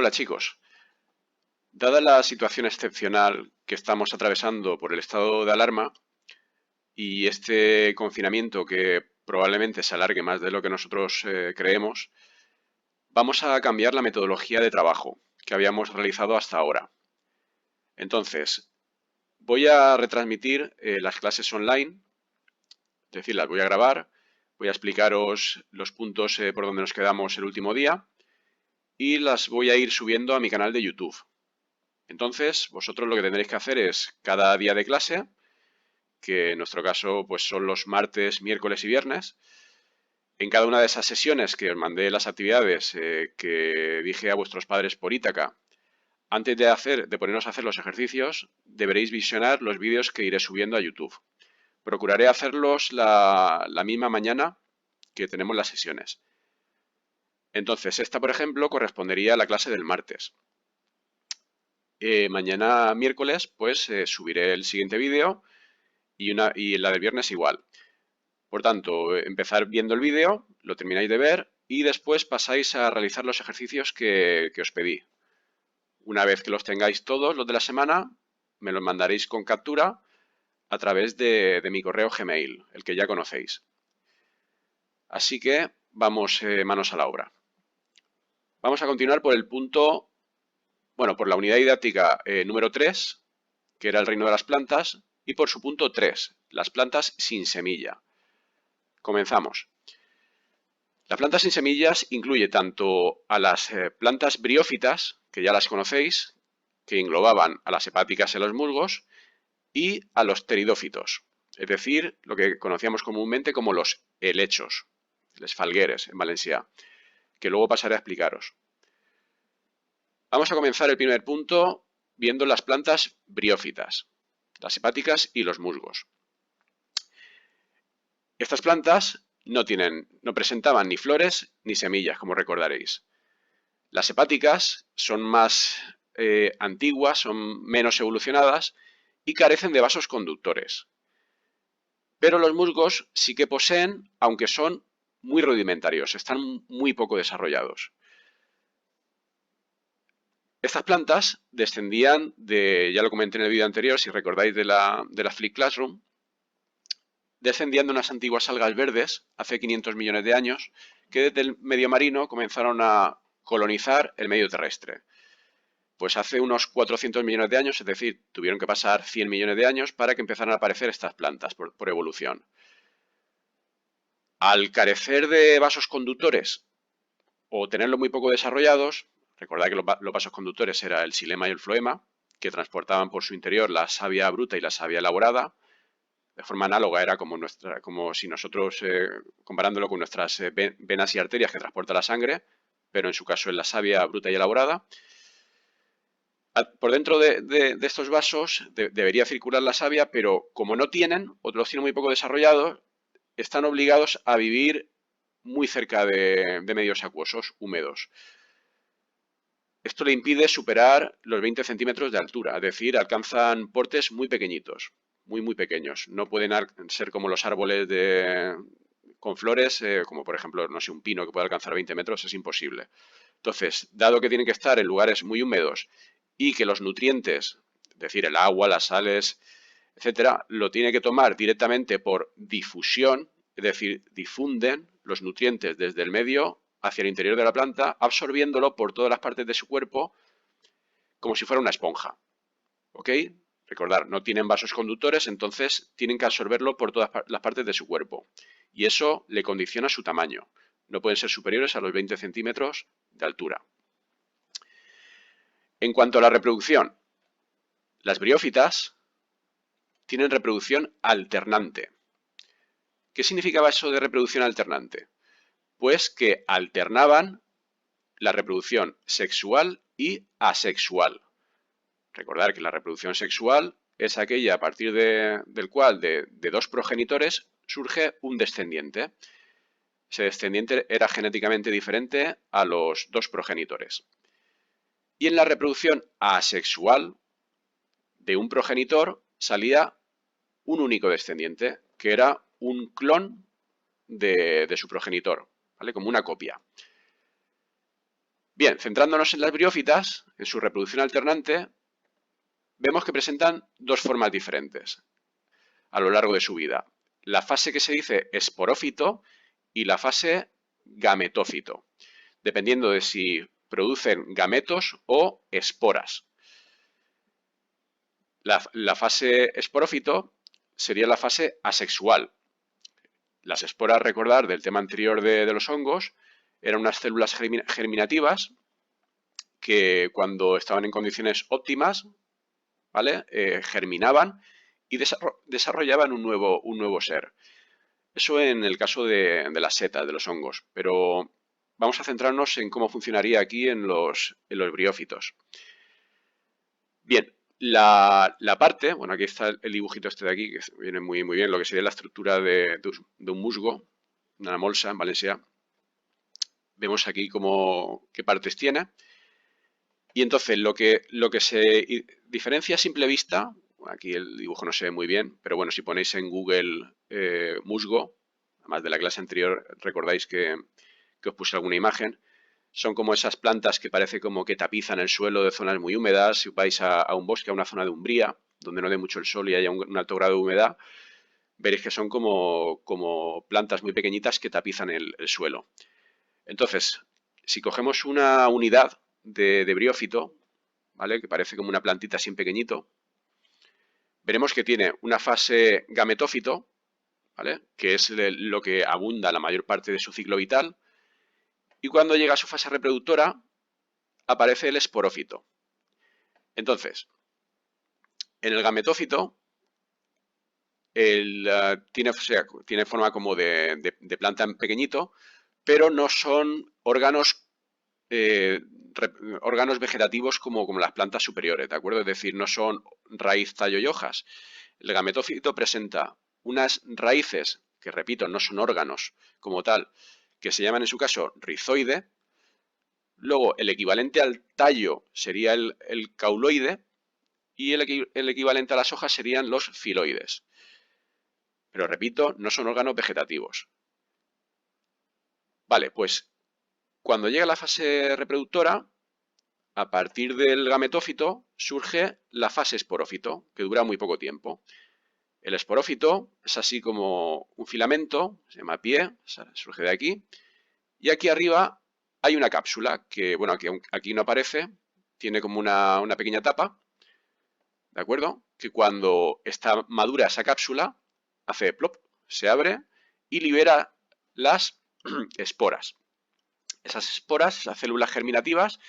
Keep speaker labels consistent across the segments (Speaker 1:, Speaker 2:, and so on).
Speaker 1: Hola chicos, dada la situación excepcional que estamos atravesando por el estado de alarma y este confinamiento que probablemente se alargue más de lo que nosotros creemos, vamos a cambiar la metodología de trabajo que habíamos realizado hasta ahora. Entonces, voy a retransmitir las clases online, es decir, las voy a grabar, voy a explicaros los puntos por donde nos quedamos el último día y las voy a ir subiendo a mi canal de YouTube. Entonces, vosotros lo que tendréis que hacer es cada día de clase, que en nuestro caso pues son los martes, miércoles y viernes, en cada una de esas sesiones que os mandé las actividades que dije a vuestros padres por Ítaca, antes de ponernos a hacer los ejercicios, deberéis visionar los vídeos que iré subiendo a YouTube. Procuraré hacerlos la misma mañana que tenemos las sesiones. Entonces, esta, por ejemplo, correspondería a la clase del martes. Mañana miércoles, pues subiré el siguiente vídeo y la del viernes igual. Por tanto, empezar viendo el vídeo, lo termináis de ver y después pasáis a realizar los ejercicios que os pedí. Una vez que los tengáis todos, los de la semana, me los mandaréis con captura a través de mi correo Gmail, el que ya conocéis. Así que vamos manos a la obra. Vamos a continuar por el punto, por la unidad didáctica número 3, que era el reino de las plantas, y por su punto 3, las plantas sin semilla. Comenzamos. La planta sin semillas incluye tanto a las plantas briófitas, que ya las conocéis, que englobaban a las hepáticas y a los musgos, y a los pteridófitos, es decir, lo que conocíamos comúnmente como los helechos, les falgueres en valencià, que luego pasaré a explicaros. Vamos a comenzar el primer punto viendo las plantas briófitas, las hepáticas y los musgos. Estas plantas no presentaban ni flores ni semillas, como recordaréis. Las hepáticas son más antiguas, son menos evolucionadas y carecen de vasos conductores. Pero los musgos sí que poseen, aunque son muy rudimentarios, están muy poco desarrollados. Estas plantas descendían ya lo comenté en el vídeo anterior, si recordáis de la Flip Classroom, descendían de unas antiguas algas verdes hace 500 millones de años que desde el medio marino comenzaron a colonizar el medio terrestre. Pues hace unos 400 millones de años, es decir, tuvieron que pasar 100 millones de años para que empezaran a aparecer estas plantas por evolución. Al carecer de vasos conductores o tenerlos muy poco desarrollados, recordad que los vasos conductores eran el xilema y el floema, que transportaban por su interior la savia bruta y la savia elaborada. De forma análoga era como si nosotros, comparándolo con nuestras venas y arterias que transportan la sangre, pero en su caso es la savia bruta y elaborada. Por dentro de estos vasos debería circular la savia, pero como no tienen, o los tienen muy poco desarrollados, están obligados a vivir muy cerca de medios acuosos, húmedos. Esto le impide superar los 20 centímetros de altura, es decir, alcanzan portes muy pequeñitos, muy pequeños. No pueden ser como los árboles con flores, como por ejemplo, no sé, un pino que puede alcanzar 20 metros, es imposible. Entonces, dado que tienen que estar en lugares muy húmedos y que los nutrientes, es decir, el agua, las sales, etcétera, lo tiene que tomar directamente por difusión, es decir, difunden los nutrientes desde el medio hacia el interior de la planta, absorbiéndolo por todas las partes de su cuerpo como si fuera una esponja. ¿Ok? Recordar, no tienen vasos conductores, entonces tienen que absorberlo por todas las partes de su cuerpo. Y eso le condiciona su tamaño. No pueden ser superiores a los 20 centímetros de altura. En cuanto a la reproducción, las briófitas tienen reproducción alternante. ¿Qué significaba eso de reproducción alternante? Pues que alternaban la reproducción sexual y asexual. Recordar que la reproducción sexual es aquella a partir del cual de dos progenitores surge un descendiente. Ese descendiente era genéticamente diferente a los dos progenitores. Y en la reproducción asexual de un progenitor salía un único descendiente, que era un clon de su progenitor, ¿vale? Como una copia. Bien, centrándonos en las briófitas, en su reproducción alternante, vemos que presentan dos formas diferentes a lo largo de su vida. La fase que se dice esporófito y la fase gametófito, dependiendo de si producen gametos o esporas. La fase esporófito sería la fase asexual. Las esporas, recordar del tema anterior de los hongos, eran unas células germinativas que cuando estaban en condiciones óptimas, ¿vale? Germinaban y desarrollaban un nuevo ser. Eso en el caso de las setas, de los hongos, pero vamos a centrarnos en cómo funcionaría aquí en los briófitos. Bien, la parte, bueno, aquí está el dibujito este de aquí, que viene muy bien, lo que sería la estructura de un musgo, una molsa en Valencia. Vemos aquí qué partes tiene. Y entonces lo que se diferencia a simple vista, aquí el dibujo no se ve muy bien, pero bueno, si ponéis en Google musgo, además de la clase anterior recordáis que os puse alguna imagen, son como esas plantas que parece como que tapizan el suelo de zonas muy húmedas. Si vais a un bosque, a una zona de umbría, donde no dé mucho el sol y haya un alto grado de humedad, veréis que son como plantas muy pequeñitas que tapizan el suelo. Entonces, si cogemos una unidad de briófito, ¿vale? Que parece como una plantita así en pequeñito, veremos que tiene una fase gametófito, ¿vale? Que es lo que abunda la mayor parte de su ciclo vital, y cuando llega a su fase reproductora aparece el esporófito. Entonces, en el gametófito tiene forma como de planta en pequeñito, pero no son órganos vegetativos como las plantas superiores, ¿de acuerdo? Es decir, no son raíz, tallo y hojas. El gametófito presenta unas raíces, que repito, no son órganos como tal, que se llaman en su caso rizoide. Luego, el equivalente al tallo sería el cauloide y el equivalente a las hojas serían los filoides. Pero repito, no son órganos vegetativos. Vale, pues cuando llega la fase reproductora, a partir del gametófito surge la fase esporófito, que dura muy poco tiempo. El esporófito es así como un filamento, se llama pie, surge de aquí, y aquí arriba hay una cápsula que, bueno, aquí no aparece, tiene como una pequeña tapa, ¿de acuerdo? Que cuando está madura esa cápsula, hace plop, se abre y libera las esporas. Esas esporas, esas células germinativas,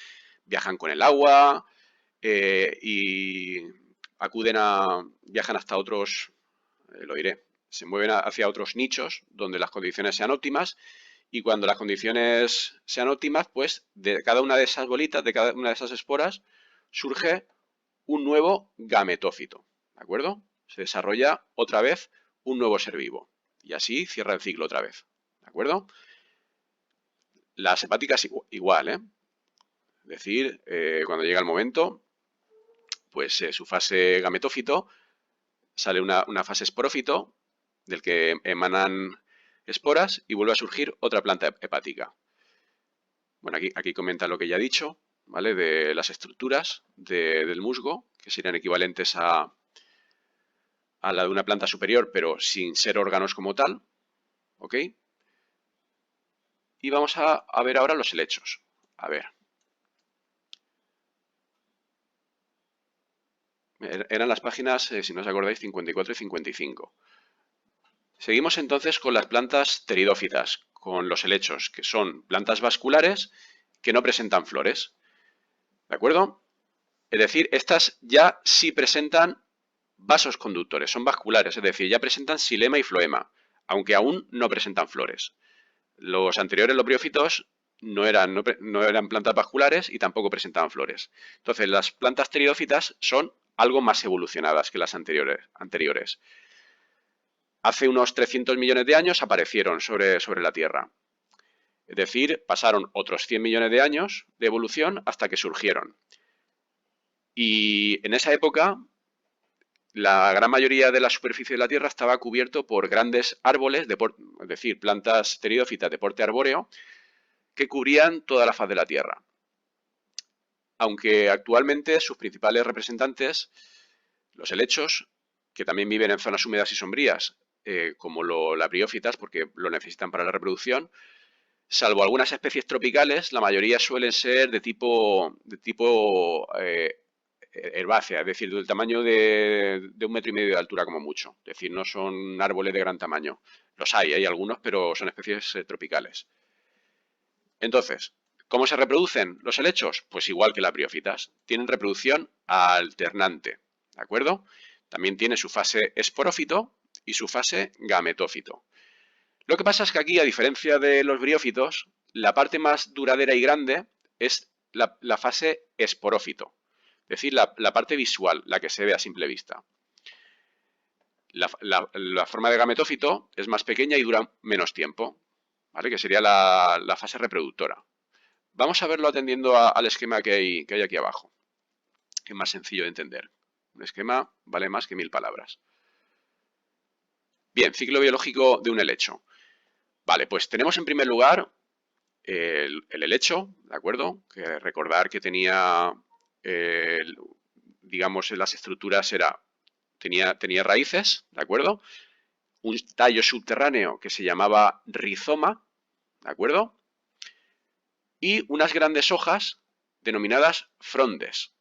Speaker 1: viajan con el agua y viajan hasta otros, lo diré, se mueven hacia otros nichos donde las condiciones sean óptimas, y cuando las condiciones sean óptimas, pues de cada una de esas bolitas, de cada una de esas esporas, surge un nuevo gametófito, ¿de acuerdo? Se desarrolla otra vez un nuevo ser vivo y así cierra el ciclo otra vez, ¿de acuerdo? Las hepáticas igual, ¿eh? Es decir, cuando llega el momento, pues su fase gametófito, sale una fase esporófito, del que emanan esporas y vuelve a surgir otra planta hepática. Bueno, aquí comenta lo que ya he dicho, ¿vale? De las estructuras del musgo, que serían equivalentes a la de una planta superior, pero sin ser órganos como tal, ¿ok? Y vamos a ver ahora los helechos. A ver. Eran las páginas, si no os acordáis, 54 y 55. Seguimos entonces con las plantas pteridófitas, con los helechos, que son plantas vasculares que no presentan flores. ¿De acuerdo? Es decir, estas ya sí presentan vasos conductores, son vasculares, es decir, ya presentan xilema y floema, aunque aún no presentan flores. Los anteriores, los briófitos, no eran plantas vasculares y tampoco presentaban flores. Entonces, las plantas pteridófitas son algo más evolucionadas que las anteriores. Hace unos 300 millones de años aparecieron sobre la Tierra. Es decir, pasaron otros 100 millones de años de evolución hasta que surgieron. Y en esa época, la gran mayoría de la superficie de la Tierra estaba cubierto por grandes árboles, es decir, plantas pteridófitas de porte arbóreo, que cubrían toda la faz de la Tierra. aunque actualmente sus principales representantes, los helechos, que también viven en zonas húmedas y sombrías, como la briófitas, porque lo necesitan para la reproducción, salvo algunas especies tropicales, la mayoría suelen ser de tipo herbácea, es decir, del tamaño de 1,5 metros de altura como mucho. Es decir, no son árboles de gran tamaño. Los hay algunos, pero son especies tropicales. Entonces, ¿cómo se reproducen los helechos? Pues igual que las briófitas. Tienen reproducción alternante, ¿de acuerdo? También tiene su fase esporófito y su fase gametófito. Lo que pasa es que aquí, a diferencia de los briófitos, la parte más duradera y grande es la fase esporófito, es decir, la parte visual, la que se ve a simple vista. La forma de gametófito es más pequeña y dura menos tiempo, ¿vale? Que sería la fase reproductora. Vamos a verlo atendiendo al esquema que hay aquí abajo, que es más sencillo de entender. Un esquema vale más que 1000 palabras. Bien, ciclo biológico de un helecho. Vale, pues tenemos en primer lugar el helecho, ¿de acuerdo? Que recordar que tenía, digamos, en las estructuras tenía raíces, ¿de acuerdo? Un tallo subterráneo que se llamaba rizoma, ¿de acuerdo? Y unas grandes hojas denominadas frondes,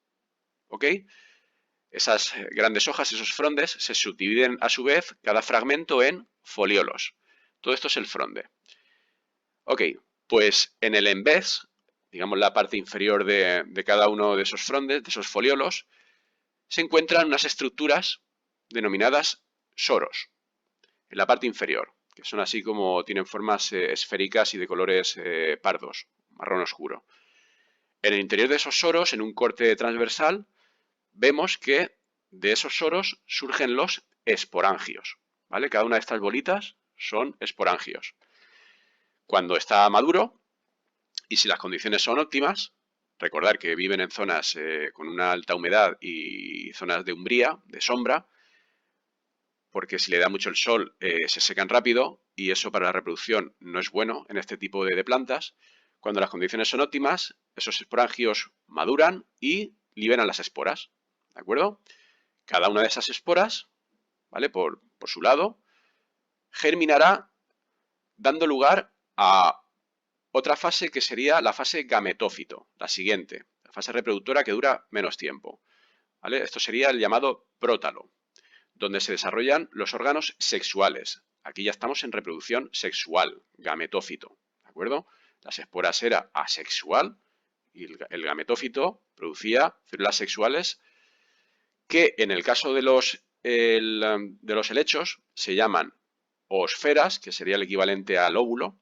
Speaker 1: ¿ok? Esas grandes hojas, esos frondes, se subdividen a su vez cada fragmento en foliolos. Todo esto es el fronde. Ok, pues en el embés, digamos la parte inferior de cada uno de esos frondes, de esos foliolos, se encuentran unas estructuras denominadas soros, en la parte inferior, que son así como tienen formas esféricas y de colores pardos, marrón oscuro. En el interior de esos soros, en un corte transversal, vemos que de esos soros surgen los esporangios, ¿vale? Cada una de estas bolitas son esporangios. Cuando está maduro, y si las condiciones son óptimas, recordar que viven en zonas con una alta humedad y zonas de umbría, de sombra, porque si le da mucho el sol se secan rápido y eso para la reproducción no es bueno en este tipo de plantas. Cuando las condiciones son óptimas, esos esporangios maduran y liberan las esporas, ¿de acuerdo? Cada una de esas esporas, ¿vale? Por su lado, germinará dando lugar a otra fase que sería la fase gametófito, la siguiente, la fase reproductora que dura menos tiempo, ¿vale? Esto sería el llamado prótalo, donde se desarrollan los órganos sexuales. Aquí ya estamos en reproducción sexual, gametófito, ¿de acuerdo? Las esporas era asexual y el gametófito producía células sexuales que en el caso de los helechos se llaman oosferas, que sería el equivalente al óvulo,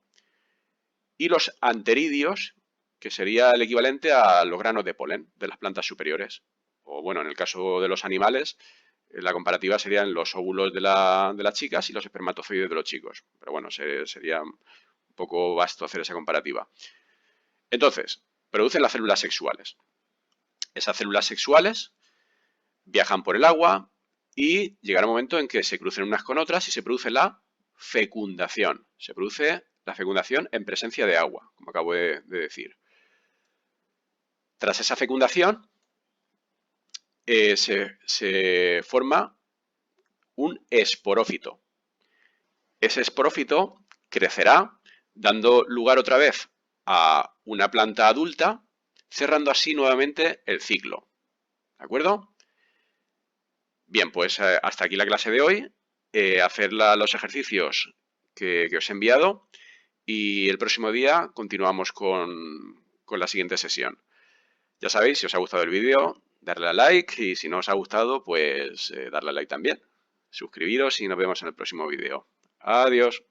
Speaker 1: y los anteridios, que sería el equivalente a los granos de polen de las plantas superiores. O bueno, en el caso de los animales, la comparativa serían los óvulos de las chicas y los espermatozoides de los chicos. Pero bueno, sería un poco vasto hacer esa comparativa. Entonces, producen las células sexuales. Esas células sexuales viajan por el agua y llegará un momento en que se crucen unas con otras y se produce la fecundación. Se produce la fecundación en presencia de agua, como acabo de decir. Tras esa fecundación, se forma un esporófito. Ese esporófito crecerá, dando lugar otra vez a una planta adulta, cerrando así nuevamente el ciclo. ¿De acuerdo? Bien, pues hasta aquí la clase de hoy. Hacer los ejercicios que os he enviado y el próximo día continuamos con la siguiente sesión. Ya sabéis, si os ha gustado el vídeo, darle a like y si no os ha gustado, pues darle a like también. Suscribiros y nos vemos en el próximo vídeo. Adiós.